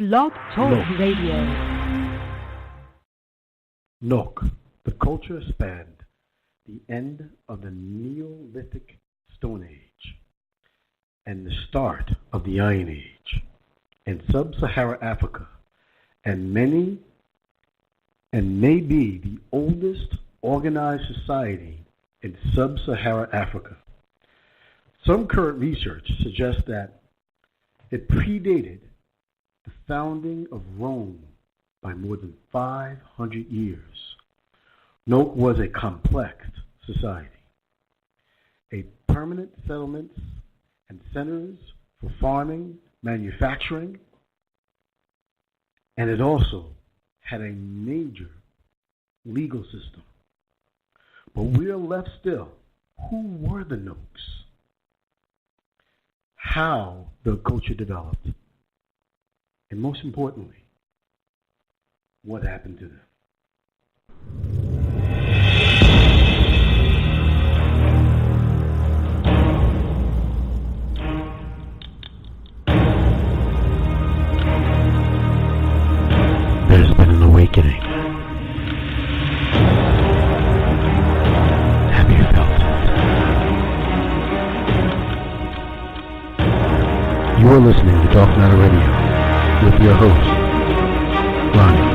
Blog Talk NOK. Radio. NOK. The culture spanned the end of the Neolithic Stone Age and the start of the Iron Age in sub-Saharan Africa, and may be the oldest organized society in sub-Saharan Africa. Some current research suggests that it predated the founding of Rome by more than 500 years. NOK was a complex society, a permanent settlements and centers for farming, manufacturing, and it also had a major legal system. But we are left still. Who were the NOKs? How the culture developed? And most importantly, what happened to them? There's been an awakening. Have you felt it? You are listening to Dark Matter Radio with your host, Ronnie.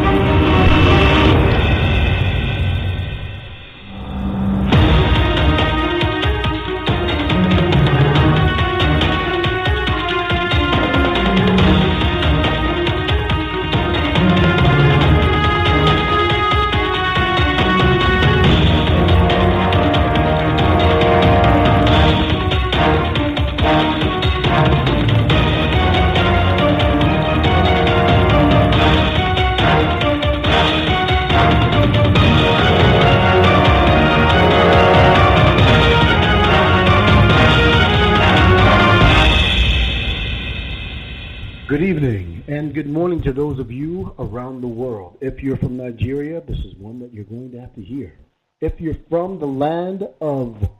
Good evening and good morning to those of you around the world. If you're from Nigeria, this is one that you're going to have to hear. If you're from the land of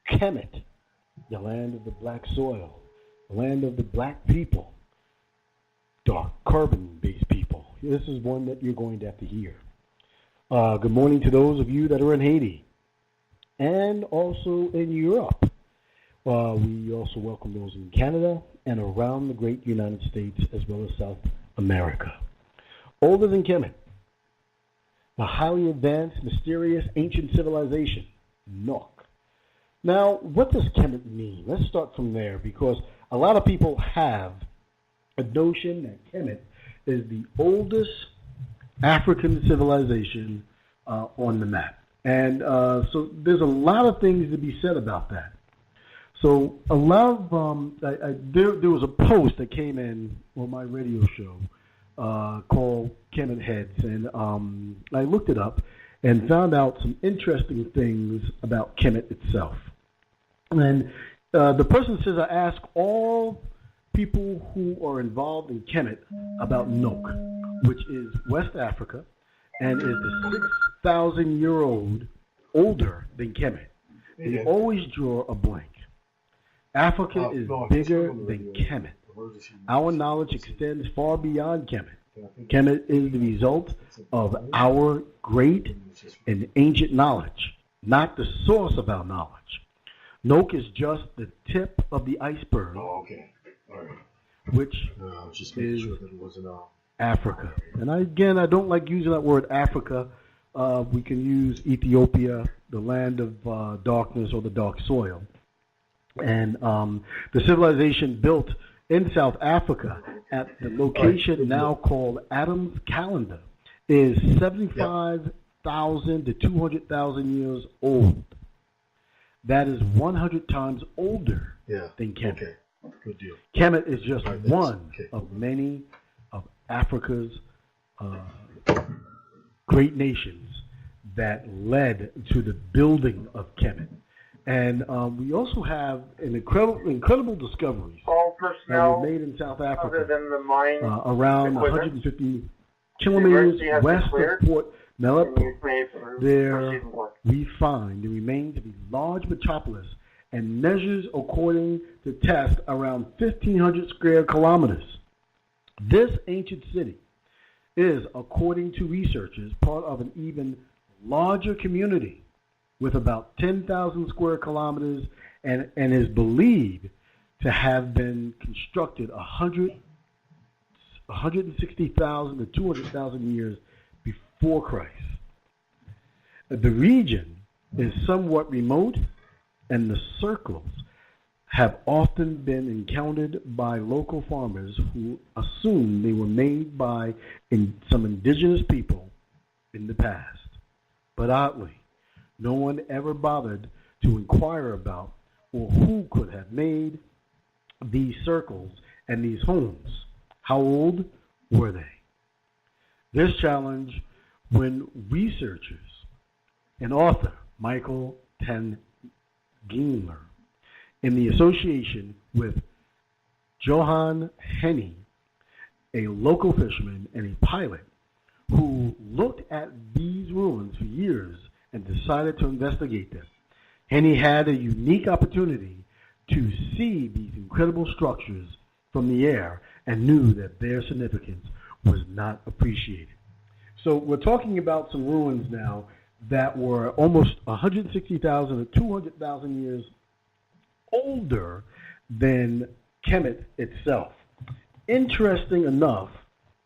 Kemet, the land of the black soil, the land of the black people, dark carbon-based people, this is one that you're going to have to hear. Good morning to those of you that are in Haiti and also in Europe. We also welcome those in Canada and around the great United States as well as South America. Older than Kemet, a highly advanced, mysterious, ancient civilization, NOK. Now, what does Kemet mean? Let's start from there, because a lot of people have a notion that Kemet is the oldest African civilization on the map. And so there's a lot of things to be said about that. So a lot of there was a post that came in on my radio show called Kemet Heads, and I looked it up and found out some interesting things about Kemet itself. And the person says, I ask all people who are involved in Kemet about NOK, which is West Africa and is the 6,000-year-old older than Kemet. They always draw a blank. Africa is bigger than Kemet. Our knowledge extends far beyond Kemet. Kemet is the result of our great and ancient knowledge, not the source of our knowledge. NOK is just the tip of the iceberg, which is Africa. And I don't like using that word Africa. We can use Ethiopia, the land of darkness or the dark soil. And the civilization built in South Africa at the location now called Adam's Calendar is 75,000 to 200,000 years old. That is 100 times older than Kemet. Okay. Good deal. Kemet is just one of many of Africa's great nations that led to the building of Kemet. And we also have an incredible discoveries that were made in South Africa around 150 kilometers west of Port Melepo. There we find the remains of a large metropolis and measures according to test around 1,500 square kilometers. This ancient city is, according to researchers, part of an even larger community with about 10,000 square kilometers and is believed to have been constructed 160,000 to 200,000 years before Christ. The region is somewhat remote, and the circles have often been encountered by local farmers who assume they were made by some indigenous people in the past. But oddly, no one ever bothered to inquire about or who could have made these circles and these homes. How old were they? This challenge when researchers and author Michael Tangingler, in the association with Johann Henny, a local fisherman and a pilot who looked at these ruins for years and decided to investigate them. Henny had a unique opportunity to see these incredible structures from the air and knew that their significance was not appreciated. So we're talking about some ruins now that were almost 160,000 to 200,000 years older than Kemet itself. Interesting enough,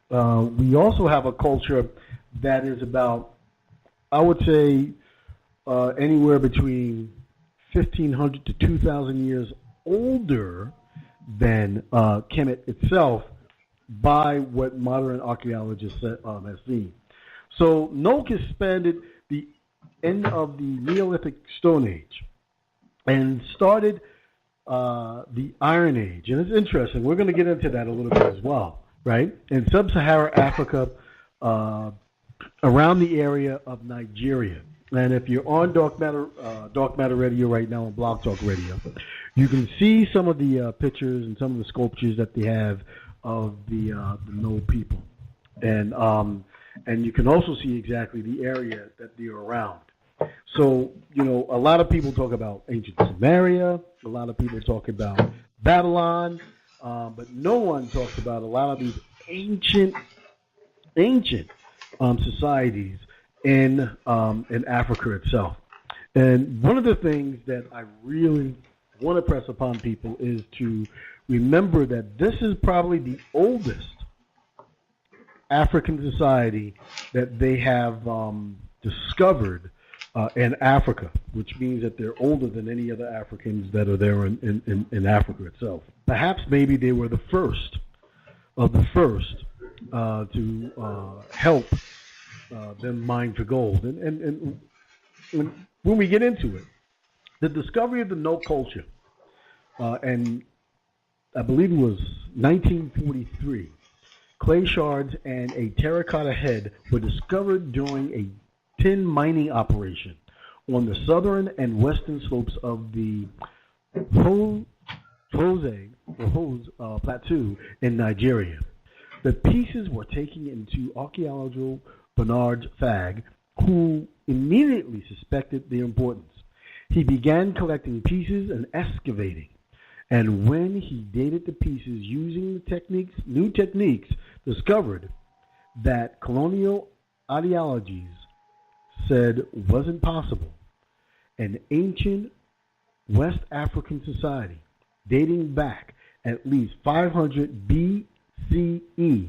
we also have a culture that is about, I would say, anywhere between 1,500 to 2,000 years older than Kemet itself by what modern archaeologists have seen. So NOK has spanned the end of the Neolithic Stone Age and started the Iron Age. And it's interesting. We're going to get into that a little bit as well, right? In sub-Saharan Africa, around the area of Nigeria. And if you're on Dark Matter Radio right now on Blog Talk Radio, you can see some of the pictures and some of the sculptures that they have of the No people. And you can also see exactly the area that they're around. So, you know, a lot of people talk about ancient Samaria, a lot of people talk about Babylon, but no one talks about a lot of these ancient societies in Africa itself. And one of the things that I really want to press upon people is to remember that this is probably the oldest African society that they have discovered in Africa, which means that they're older than any other Africans that are there in Africa itself. Perhaps maybe they were the first of the first to help them mine for gold. And when we get into it, the discovery of the NOK culture, and I believe it was 1943, clay shards and a terracotta head were discovered during a tin mining operation on the southern and western slopes of the Hose Plateau in Nigeria. The pieces were taken into archaeological Bernard Fagg, who immediately suspected their importance. He began collecting pieces and excavating. And when he dated the pieces using the new techniques, discovered that colonial ideologies said wasn't possible. An ancient West African society dating back at least 500 BCE,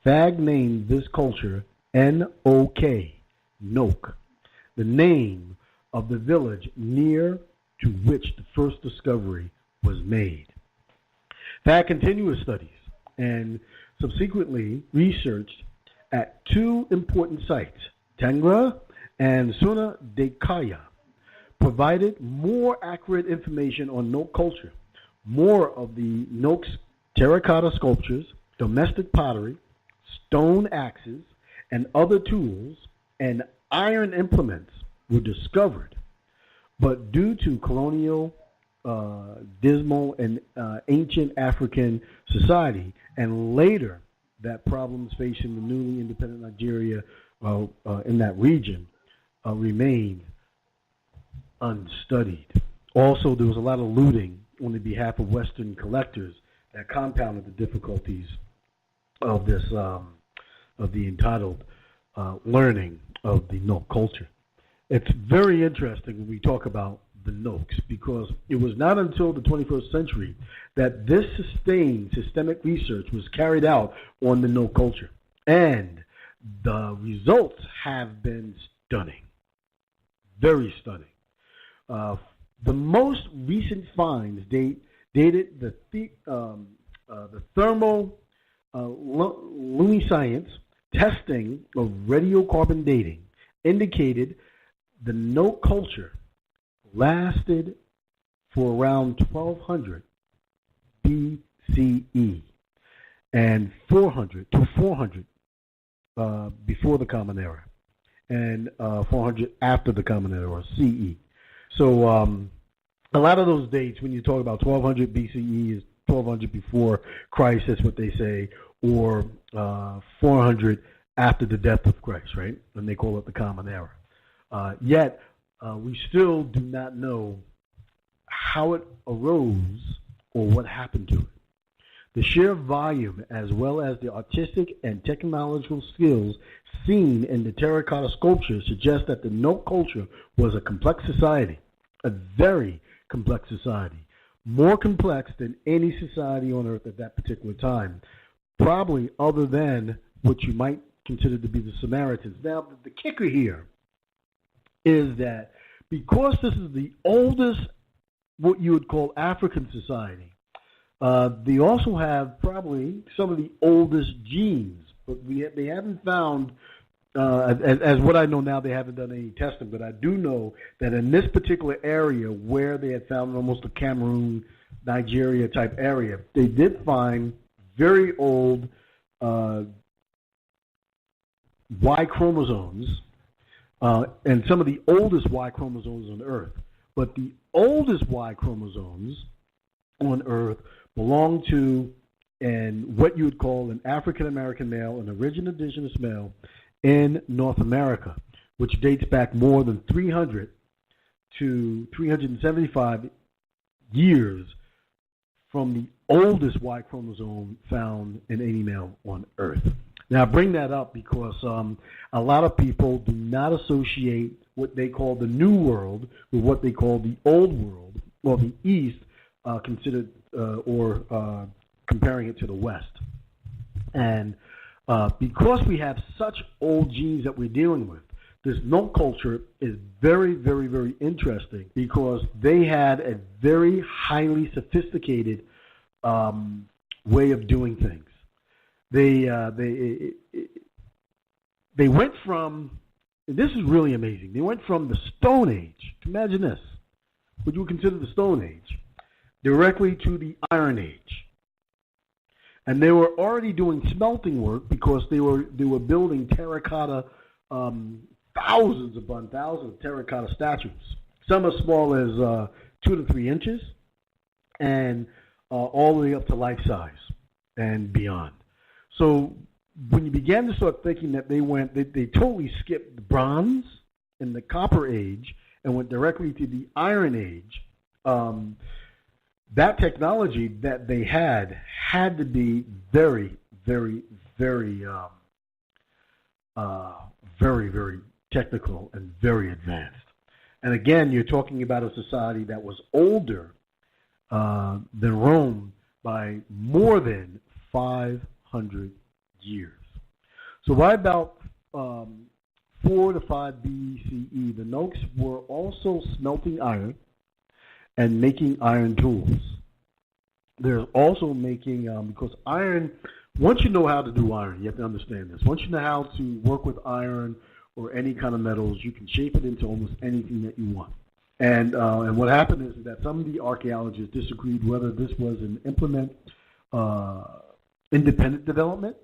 Fagg named this culture NOK, NOK, the name of the village near to which the first discovery was made. Fagg continued his studies and subsequently researched at two important sites, Tengra and Suna Dekaya, provided more accurate information on NOK culture. More of the NOK's terracotta sculptures, domestic pottery, stone axes, and other tools and iron implements were discovered. But due to colonial dismal and ancient African society, and later that problems facing the newly independent Nigeria in that region remained unstudied. Also, there was a lot of looting on the behalf of Western collectors that compounded the difficulties of this of the entitled learning of the NOK culture. It's very interesting when we talk about the NOKs because it was not until the 21st century that this sustained systemic research was carried out on the NOK culture. And the results have been stunning, very stunning. The most recent finds dated the thermoluminescence testing of radiocarbon dating indicated the NOK culture lasted for around 1200 BCE and 400 before the Common Era and 400 after the Common Era or CE. So a lot of those dates, when you talk about 1200 BCE, is 1200 before Christ, that's what they say, or 400 after the death of Christ, right? And they call it the Common Era. Yet, we still do not know how it arose or what happened to it. The sheer volume, as well as the artistic and technological skills seen in the terracotta sculpture, suggest that the NOK culture was a complex society, a very complex society, more complex than any society on Earth at that particular time, probably other than what you might consider to be the Samaritans. Now, the kicker here is that because this is the oldest, what you would call African society, they also have probably some of the oldest genes, but they haven't found, as what I know now, they haven't done any testing, but I do know that in this particular area where they had found almost a Cameroon, Nigeria type area, they did find very old Y chromosomes, and some of the oldest Y chromosomes on Earth. But the oldest Y chromosomes on Earth belong to what you would call an African American male, an original indigenous male in North America, which dates back more than 300 to 375 years from the oldest Y chromosome found in any male on Earth. Now, I bring that up because a lot of people do not associate what they call the New World with what they call the Old World, or the East, considered or comparing it to the West. And because we have such old genes that we're dealing with, this NOK culture is very, very, very interesting because they had a very highly sophisticated way of doing things. They went from, this is really amazing, they went from the Stone Age, imagine this, what you would consider the Stone Age, directly to the Iron Age. And they were already doing smelting work because they were building terracotta, thousands upon thousands of terracotta statues, some as small as 2 to 3 inches, and all the way up to life size and beyond. So when you began to start thinking that they totally skipped the Bronze and the Copper Age and went directly to the Iron Age, that technology that they had to be very, very, very, very, very technical and very advanced. And again, you're talking about a society that was older than Rome by more than 500 years. So by about 4 to 5 BCE, the NOKs were also smelting iron and making iron tools. They're also making, because iron, once you know how to do iron, you have to understand this. Once you know how to work with iron or any kind of metals, you can shape it into almost anything that you want. And what happened is that some of the archaeologists disagreed whether this was an implement independent development,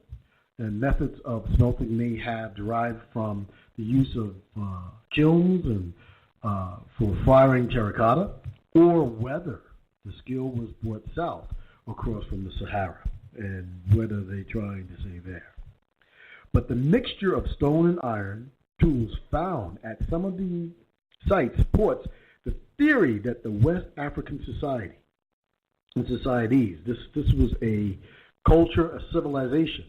and methods of smelting may have derived from the use of kilns and for firing terracotta, or whether the skill was brought south across from the Sahara, and whether they trying to say there. But the mixture of stone and iron tools found at some of the sites supports the theory that the West African societies, this was a culture, a civilization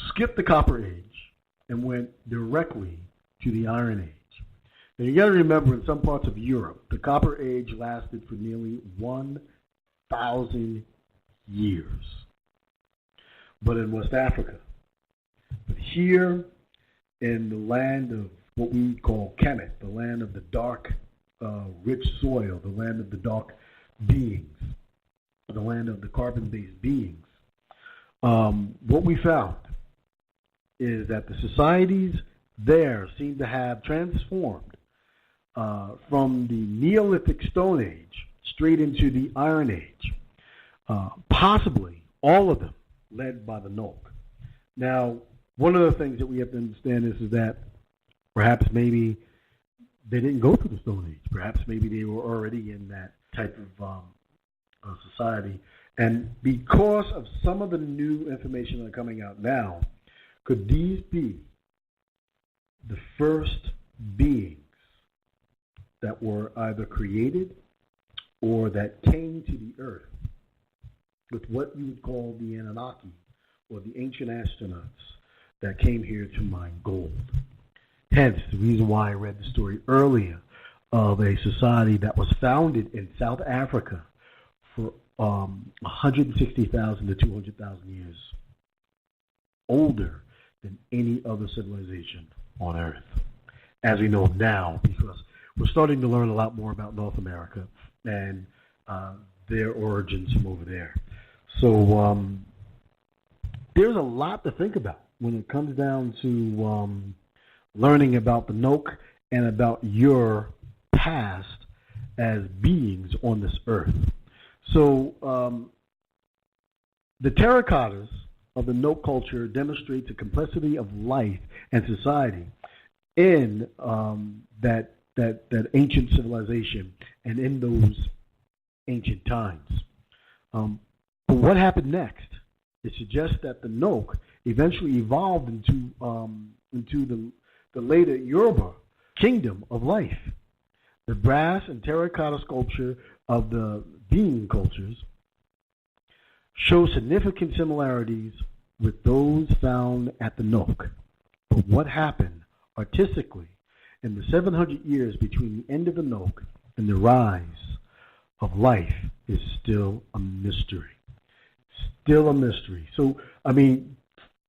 skipped the Copper Age and went directly to the Iron Age. And you got to remember, in some parts of Europe, the Copper Age lasted for nearly 1,000 years. But in West Africa, but here in the land of what we call Kemet, the land of the dark, rich soil, the land of the dark beings, the land of the carbon-based beings, what we found is that the societies there seem to have transformed from the Neolithic Stone Age straight into the Iron Age, possibly all of them led by the NOK. Now, one of the things that we have to understand is that perhaps maybe they didn't go through the Stone Age. Perhaps maybe they were already in that type of society. And because of some of the new information that are coming out now, could these be the first beings that were either created or that came to the earth with what you would call the Anunnaki, or the ancient astronauts that came here to mine gold? Hence, the reason why I read the story earlier of a society that was founded in South Africa for 160,000 to 200,000 years older than any other civilization on Earth, as we know now, because we're starting to learn a lot more about North America and their origins from over there. So there's a lot to think about when it comes down to learning about the NOK and about your past as beings on this earth. So the terracottas of the NOK culture demonstrate the complexity of life and society in that ancient civilization and in those ancient times. But what happened next? It suggests that the NOK eventually evolved into the later Yoruba kingdom of life. The brass and terracotta sculpture of the being cultures show significant similarities with those found at the NOK. But what happened artistically in the 700 years between the end of the NOK and the rise of life is still a mystery. Still a mystery. So, I mean,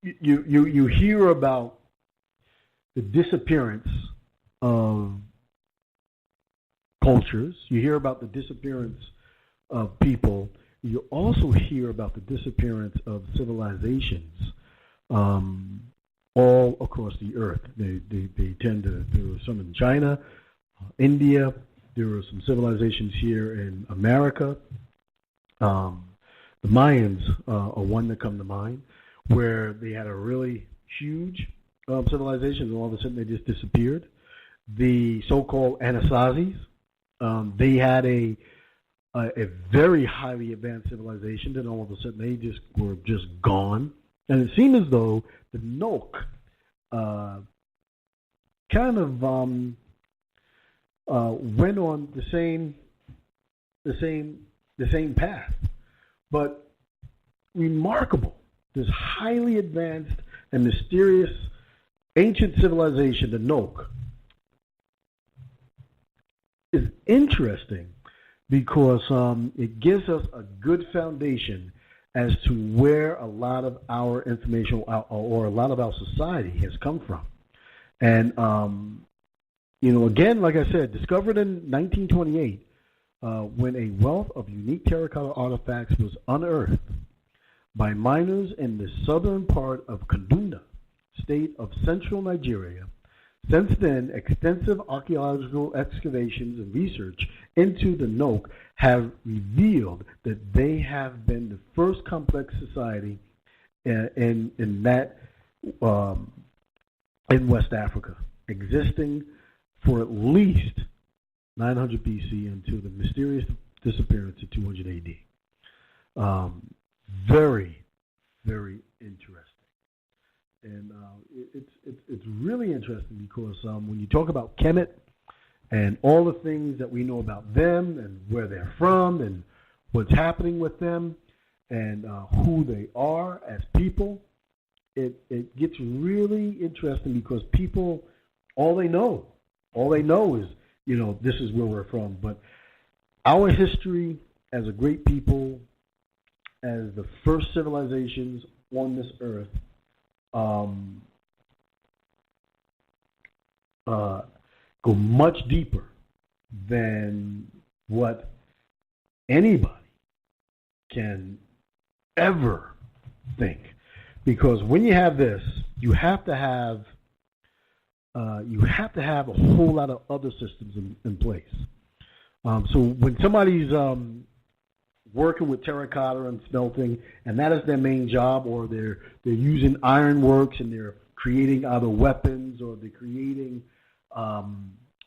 you hear about the disappearance of cultures. You hear about the disappearance of people. You also hear about the disappearance of civilizations all across the earth. They tend to, there were some in China, India. There were some civilizations here in America. The Mayans are one that come to mind, where they had a really huge civilization, and all of a sudden they just disappeared. The so-called Anasazis, they had a very highly advanced civilization, then all of a sudden they just were just gone. And it seemed as though the NOK kind of went on the same path. But remarkable, this highly advanced and mysterious ancient civilization, the NOK, is interesting because it gives us a good foundation as to where a lot of our information or a lot of our society has come from. And, again, like I said, discovered in 1928, when a wealth of unique terracotta artifacts was unearthed by miners in the southern part of Kaduna, state of central Nigeria. Since then, extensive archaeological excavations and research into the NOK have revealed that they have been the first complex society in West Africa, existing for at least 900 BC until the mysterious disappearance of 200 AD. Very, very interesting. And it's really interesting because when you talk about Kemet and all the things that we know about them and where they're from and what's happening with them, and who they are as people, it gets really interesting because people, all they know is, this is where we're from. But our history as a great people, as the first civilizations on this earth, go much deeper than what anybody can ever think. Because when you have this, you have to have a whole lot of other systems in place. So when somebody's working with terracotta and smelting, and that is their main job, or they're using ironworks and they're creating either weapons, or they're creating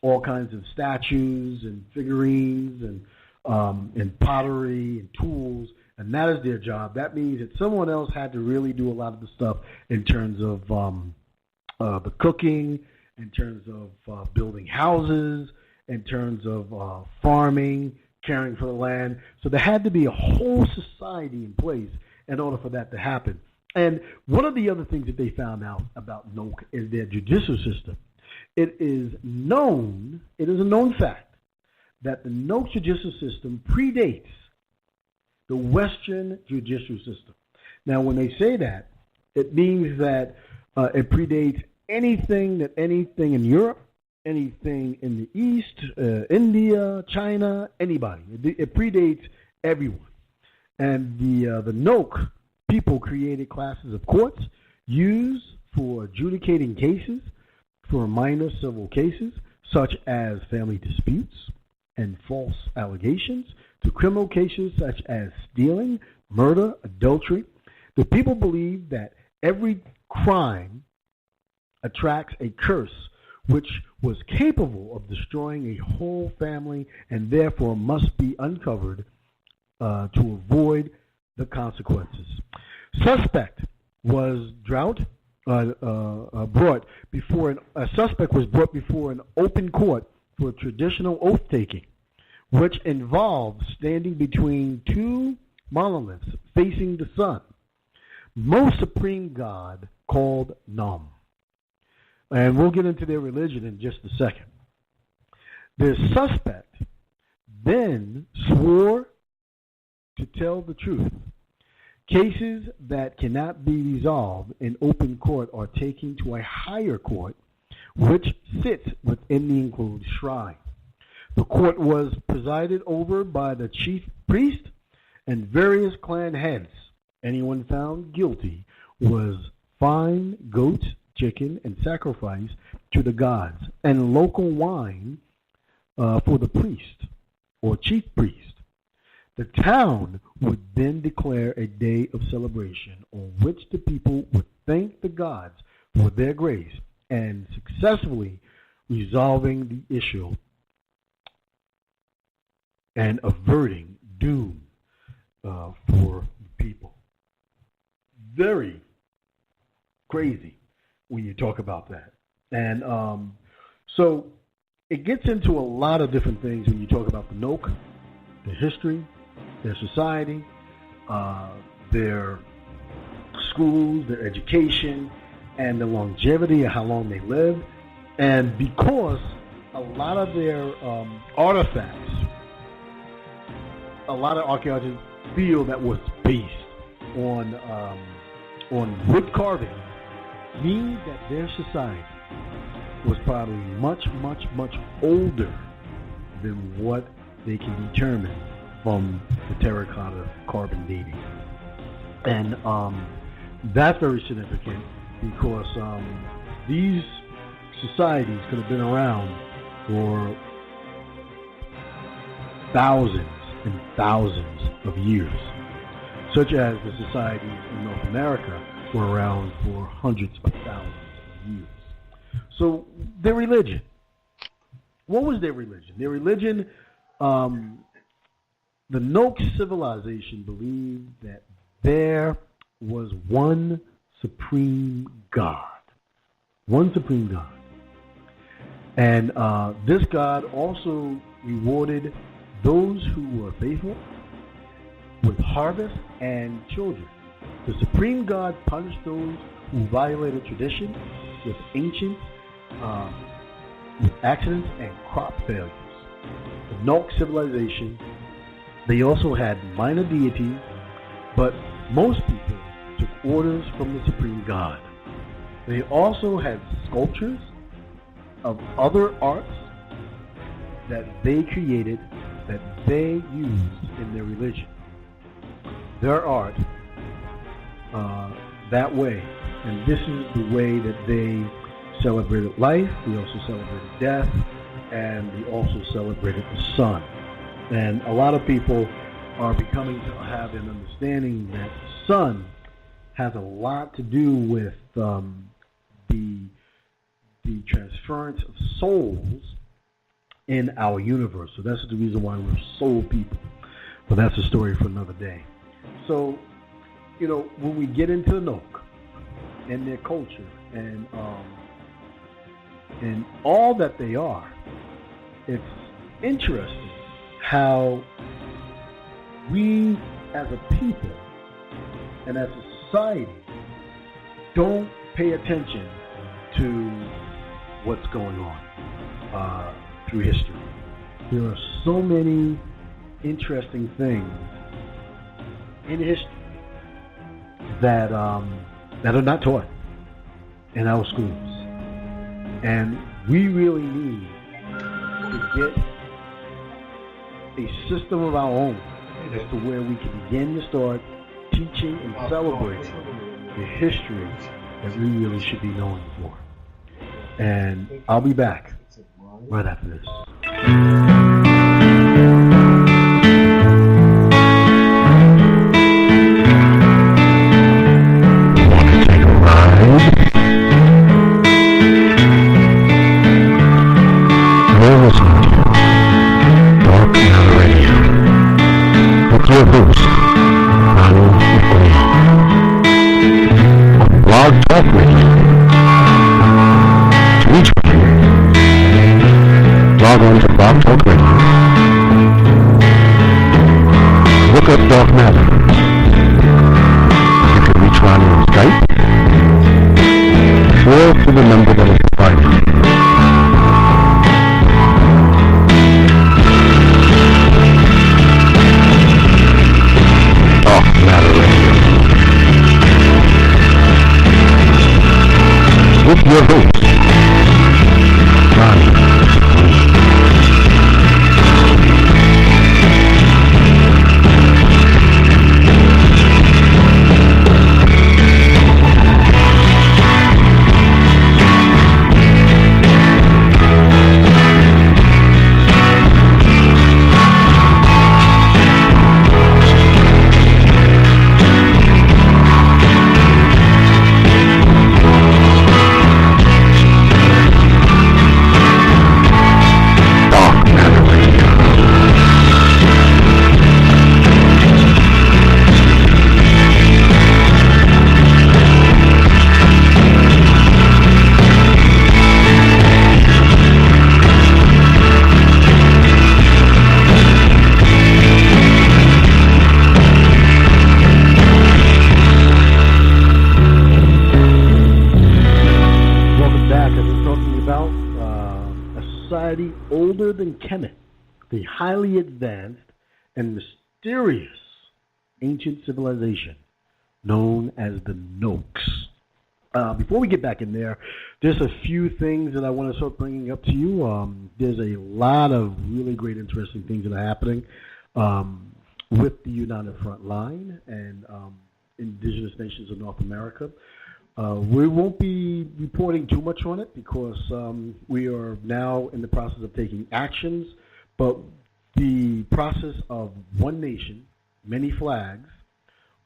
all kinds of statues and figurines and pottery and tools, and that is their job. That means that someone else had to really do a lot of the stuff in terms of the cooking, in terms of building houses, in terms of farming, caring for the land. So there had to be a whole society in place in order for that to happen. And one of the other things that they found out about NOK is their judicial system. It is a known fact that the NOK judicial system predates the Western judicial system. Now, when they say that, it means that it predates anything in Europe, anything in the East, India, China, anybody. It predates everyone. And the NOK people created classes of courts used for adjudicating cases for minor civil cases, such as family disputes and false allegations, to criminal cases such as stealing, murder, adultery. The people believe that every crime attracts a curse which was capable of destroying a whole family and therefore must be uncovered to avoid the consequences. Suspect was brought before an open court for traditional oath-taking, which involved standing between two monoliths facing the sun, most supreme god called Nam. And we'll get into their religion in just a second. The suspect then swore to tell the truth. Cases that cannot be resolved in open court are taken to a higher court, which sits within the enclosed shrine. The court was presided over by the chief priest and various clan heads. Anyone found guilty was fined goats, chicken, and sacrifice to the gods, and local wine for the priest or chief priest. The town would then declare a day of celebration on which the people would thank the gods for their grace and successfully resolving the issue and averting doom for the people. Very crazy when you talk about that. And so it gets into a lot of different things when you talk about the NOK, their history, their society, their schools, their education, and the longevity of how long they lived. And because a lot of their artifacts, a lot of archaeologists feel that was based on wood carving, means that their society was probably much, much, much older than what they can determine from the terracotta carbon dating. And that's very significant because these societies could have been around for thousands and thousands of years, such as the societies in North America were around for hundreds of thousands of years. So their religion. What was their religion? Their religion, the NOK civilization believed that there was one supreme God. One supreme God. And this God also rewarded those who were faithful with harvest and children. The supreme god punished those who violated tradition with ancient, with accidents and crop failures. The NOK civilization, they also had minor deities, but most people took orders from the supreme god. They also had sculptures of other arts that they created, that they used in their religion. Their art, that way. And this is the way that they celebrated life, they also celebrated death, and they also celebrated the sun. And a lot of people are becoming to have an understanding that the sun has a lot to do with the transference of souls in our universe. So that's the reason why we're soul people. But that's a story for another day. So, you know, when we get into the NOK and their culture and all that they are, it's interesting how we as a people and as a society don't pay attention to what's going on through history. There are so many interesting things in history that are not taught in our schools, and we really need to get a system of our own as to where we can begin to start teaching and celebrating the history that we really should be known for. And I'll be back right after this. Want to take a ride? You're listening to Dark Matter Radio with your host, Ronald McLean, on Blog Talk Radio. To reach me, log on to Blog Talk Radio. Look up Dark Matter. You can reach Ronnie on Skype or through the number that is provided. Dark Matter Radio. With your host, Ronnie. Older than Kemet, the highly advanced and mysterious ancient civilization known as the NOKs. Before we get back in there, there's a few things that I want to start bringing up to you. There's a lot of really great, interesting things that are happening with the United Front Line and indigenous nations of North America. We won't be reporting too much on it because we are now in the process of taking actions, but the process of one nation, many flags,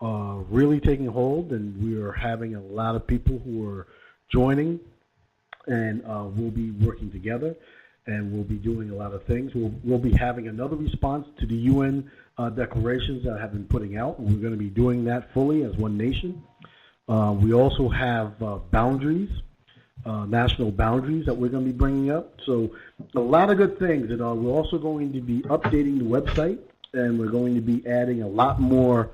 really taking hold, and we are having a lot of people who are joining, and we'll be working together, and we'll be doing a lot of things. We'll be having another response to the UN declarations that I have been putting out, and we're going to be doing that fully as one nation. We also have boundaries, national boundaries that we're going to be bringing up. So a lot of good things. And we're also going to be updating the website and we're going to be adding a lot more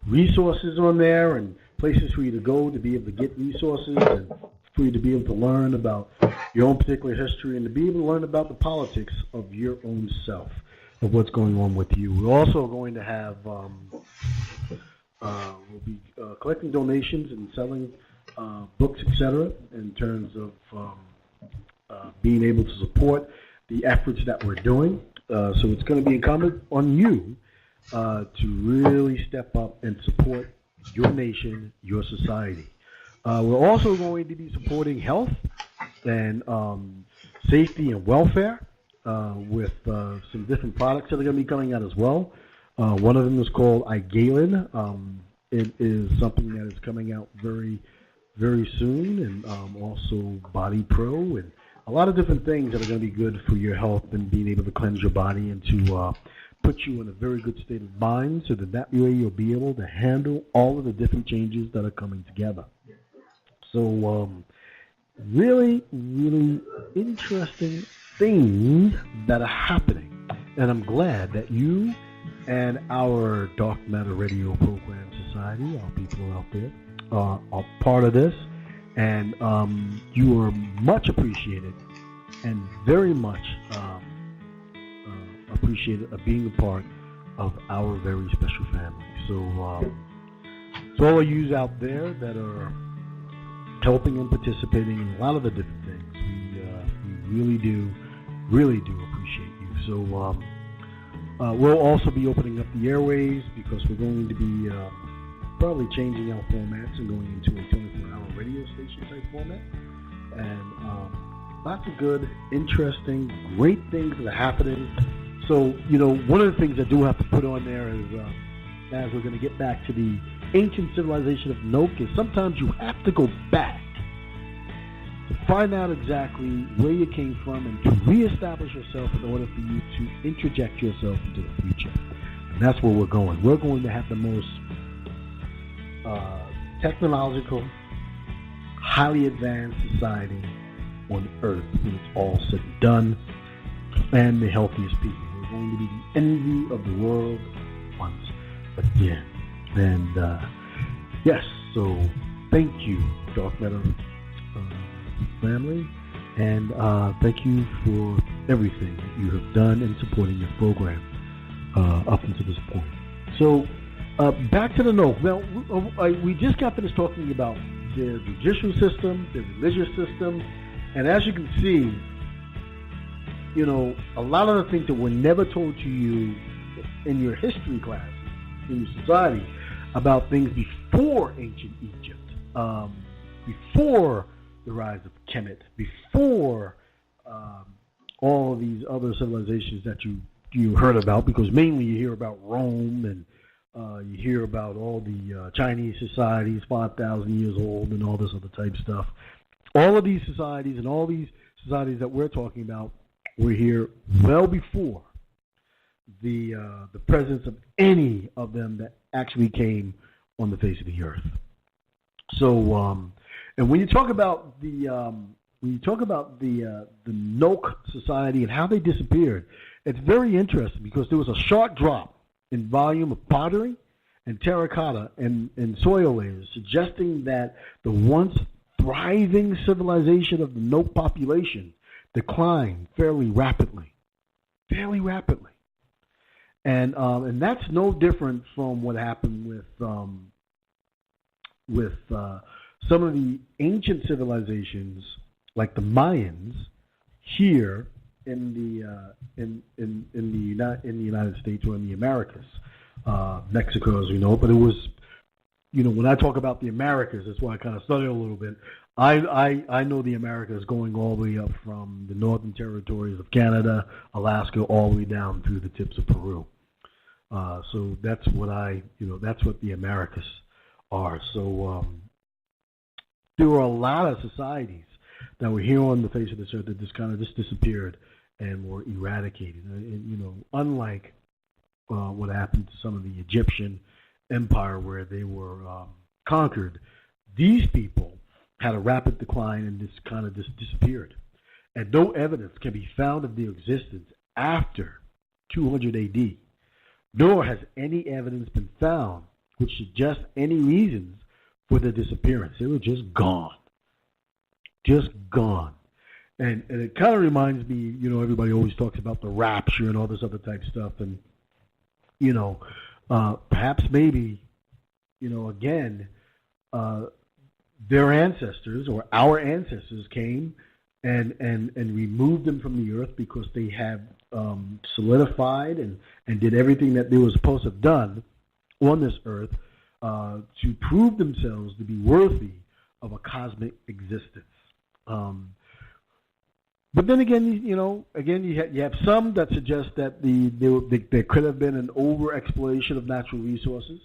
resources on there and places for you to go to be able to get resources and for you to be able to learn about your own particular history and to be able to learn about the politics of your own self, of what's going on with you. We're also going to have, we'll be collecting donations and selling books, etc., in terms of being able to support the efforts that we're doing. So it's going to be incumbent on you to really step up and support your nation, your society. We're also going to be supporting health and safety and welfare with some different products that are going to be coming out as well. One of them is called I-am-indigenous. It is something that is coming out very, very soon, and also Body Pro, and a lot of different things that are going to be good for your health and being able to cleanse your body and to put you in a very good state of mind so that way you'll be able to handle all of the different changes that are coming together. So really, really interesting things that are happening. And I'm glad that you and our Dark Matter Radio Program Society, our people out there, are part of this. And you are much appreciated and very much appreciated of being a part of our very special family. So all of you out there that are helping and participating in a lot of the different things, we really do appreciate you. So we'll also be opening up the airways because we're going to be probably changing our formats and going into a 24-hour radio station type format. And lots of good, interesting, great things that are happening. So, one of the things I do have to put on there is, as we're going to get back to the ancient civilization of NOK, is sometimes you have to go back to find out exactly where you came from and to reestablish yourself in order for you to interject yourself into the future. And that's where we're going. We're going to have the most technological, highly advanced society on Earth when it's all said and done, and the healthiest people. We're going to be the envy of the world once again. And yes, so thank you, Dark Matter family, and thank you for everything that you have done in supporting this program up until this point. So back to the NOK. Now, we just got finished talking about the judicial system, the religious system, and as you can see, a lot of the things that were never told to you in your history classes, in your society, about things before ancient Egypt, before the rise of Kemet, before all of these other civilizations that you heard about, because mainly you hear about Rome and you hear about all the Chinese societies, 5,000 years old, and all this other type stuff. All of these societies and all these societies that we're talking about were here well before the presence of any of them that actually came on the face of the earth. So, and when you talk about the NOK society and how they disappeared, it's very interesting because there was a sharp drop in volume of pottery and terracotta and soil layers, suggesting that the once thriving civilization of the NOK population declined fairly rapidly. And that's no different from what happened with some of the ancient civilizations, like the Mayans, here in the United States or in the Americas, Mexico, as we know. But it was, when I talk about the Americas, that's why I kind of studied a little bit. I know the Americas going all the way up from the northern territories of Canada, Alaska, all the way down through the tips of Peru. So that's what that's what the Americas are. So there were a lot of societies that were here on the face of this earth that just disappeared and were eradicated. And, unlike what happened to some of the Egyptian empire where they were conquered, these people had a rapid decline and just disappeared. And no evidence can be found of their existence after 200 AD. nor has any evidence been found which suggests any reasons for their disappearance. They were just gone. Just gone. And it kind of reminds me, you know, everybody always talks about the rapture and all this other type stuff. And, you know, perhaps maybe, you know, again, their ancestors or our ancestors came and removed them from the earth because they had solidified and did everything that they were supposed to have done on this earth to prove themselves to be worthy of a cosmic existence. But then again, you know, you have some that suggest that there could have been an over-exploitation of natural resources,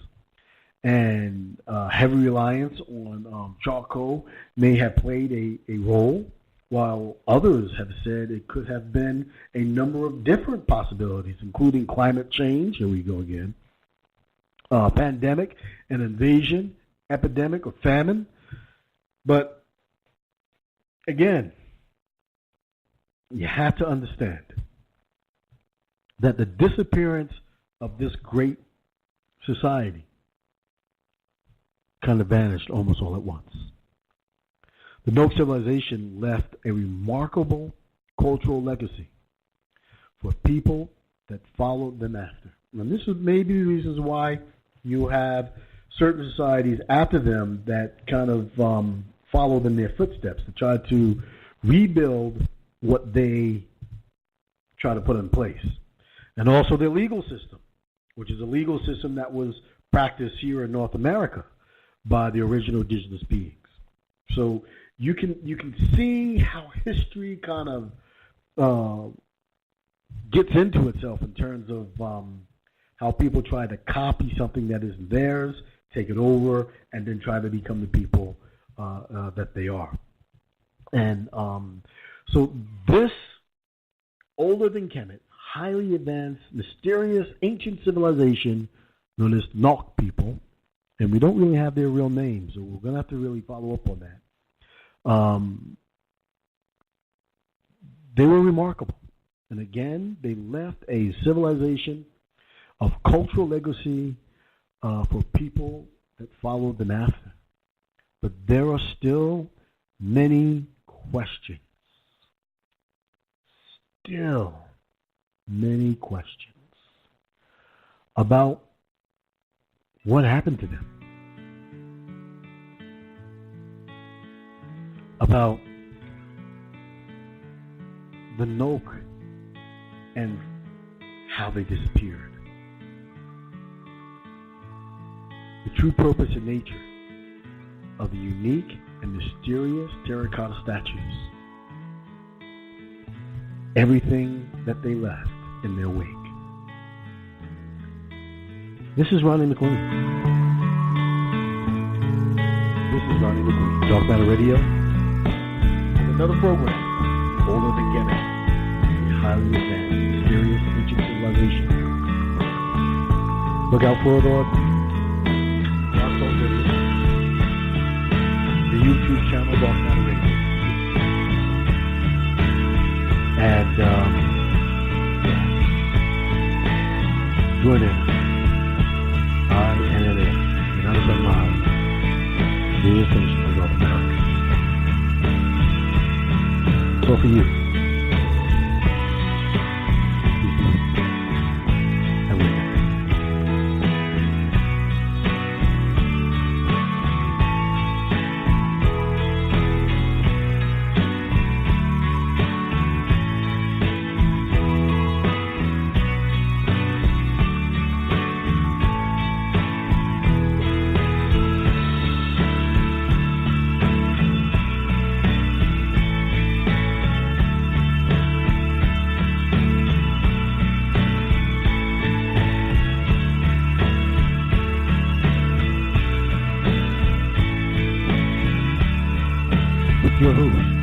and heavy reliance on charcoal may have played a role, while others have said it could have been a number of different possibilities, including climate change, here we go again, pandemic, an invasion, epidemic, or famine. But again, you have to understand that the disappearance of this great society kind of vanished almost all at once. The NOK civilization left a remarkable cultural legacy for people that followed them after. And this is maybe the reasons why you have certain societies after them that kind of followed in their footsteps to try to rebuild what they try to put in place. And also their legal system, which is a legal system that was practiced here in North America by the original indigenous beings. So you can see how history kind of gets into itself in terms of how people try to copy something that isn't theirs, take it over, and then try to become the people that they are. And so this older than Kemet, highly advanced, mysterious, ancient civilization known as NOK people, and we don't really have their real names, so we're going to have to really follow up on that. They were remarkable. And again, they left a civilization of cultural legacy for people that followed them after. But there are still many questions. Still many questions about what happened to them. About the NOK and how they disappeared. The true purpose and nature of the unique and mysterious terracotta statues. Everything that they left in their wake. This is Ronnie McLean. This is Ronnie McLean. Dark Matter Radio. Another program, older than Kemet, a highly advanced, mysterious, ancient civilization. Look out for it on Dark Talk Radio, the YouTube channel Dark Matter Radio, and join in. I-am-indigenous, United States Live, the station of North America. So for you, and we your host,